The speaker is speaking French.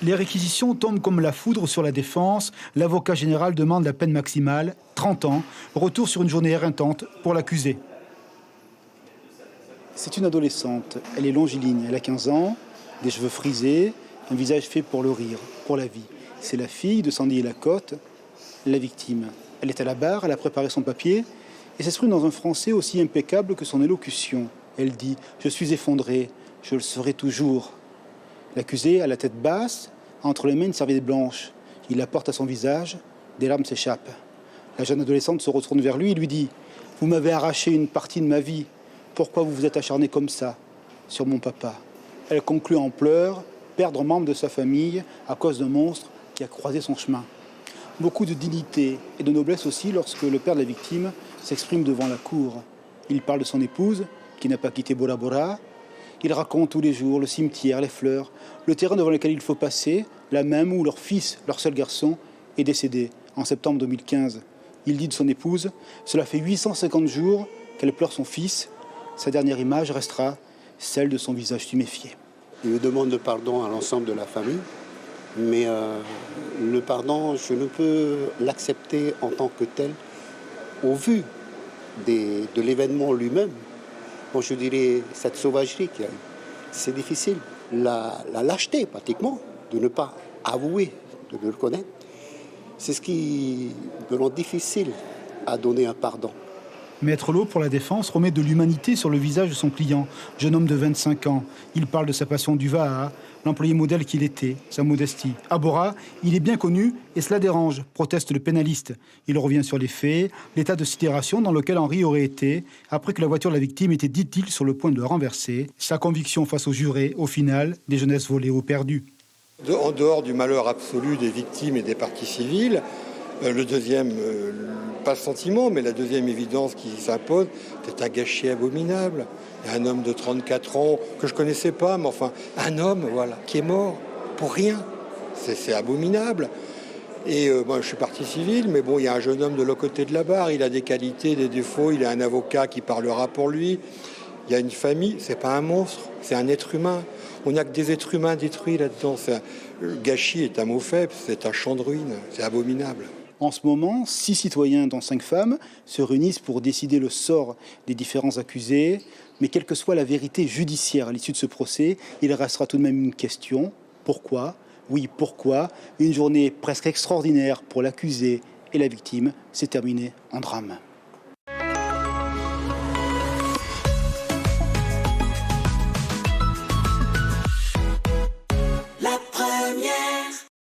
Les réquisitions tombent comme la foudre sur la défense. L'avocat général demande la peine maximale, 30 ans, retour sur une journée éreintante pour l'accusé. C'est une adolescente, elle est longiligne, elle a 15 ans, des cheveux frisés, un visage fait pour le rire, pour la vie. C'est la fille de Sandy Lacote, la victime. Elle est à la barre, elle a préparé son papier et s'exprime dans un français aussi impeccable que son élocution. Elle dit « Je suis effondrée, je le serai toujours ». L'accusé a la tête basse, entre les mains une serviette blanche. Il la porte à son visage, des larmes s'échappent. La jeune adolescente se retourne vers lui et lui dit « Vous m'avez arraché une partie de ma vie, pourquoi vous vous êtes acharné comme ça sur mon papa ?» Elle conclut en pleurs, perdre un membre de sa famille à cause d'un monstre qui a croisé son chemin. Beaucoup de dignité et de noblesse aussi lorsque le père de la victime s'exprime devant la cour. Il parle de son épouse, qui n'a pas quitté Bora Bora. Il raconte tous les jours le cimetière, les fleurs, le terrain devant lequel il faut passer, la même où leur fils, leur seul garçon, est décédé en septembre 2015. Il dit de son épouse « Cela fait 850 jours qu'elle pleure son fils. Sa dernière image restera celle de son visage tuméfié. » Il demande pardon à l'ensemble de la famille, mais le pardon, je ne peux l'accepter en tant que tel au vu de l'événement lui-même. Bon, je dirais cette sauvagerie qu'il y a eu. C'est difficile. La lâcheté, pratiquement, de ne pas avouer, de le reconnaître, c'est ce qui me rend difficile à donner un pardon. Maître Lo, pour la défense, remet de l'humanité sur le visage de son client, jeune homme de 25 ans. Il parle de sa passion du Vaha, l'employé modèle qu'il était, sa modestie. À Bora, il est bien connu et cela dérange, proteste le pénaliste. Il revient sur les faits, l'état de sidération dans lequel Henri aurait été après que la voiture de la victime était, dit-il, sur le point de le renverser. Sa conviction face aux jurés, au final, des jeunesses volées ou perdues. En dehors du malheur absolu des victimes et des parties civiles, le deuxième, pas le sentiment, mais la deuxième évidence qui s'impose, c'est un gâchis abominable. Il y a un homme de 34 ans que je connaissais pas, mais enfin, un homme, voilà, qui est mort pour rien. C'est abominable. Et moi, je suis partie civile, mais bon, il y a un jeune homme de l'autre côté de la barre, il a des qualités, des défauts, il a un avocat qui parlera pour lui. Il y a une famille, c'est pas un monstre, c'est un être humain. On n'a que des êtres humains détruits là-dedans. Le gâchis est un mot faible, c'est un champ de ruines, c'est abominable. En ce moment, 6 citoyens, dont 5 femmes, se réunissent pour décider le sort des différents accusés. Mais quelle que soit la vérité judiciaire à l'issue de ce procès, il restera tout de même une question. Pourquoi ? Oui, pourquoi ? Une journée presque extraordinaire pour l'accusé et la victime s'est terminée en drame.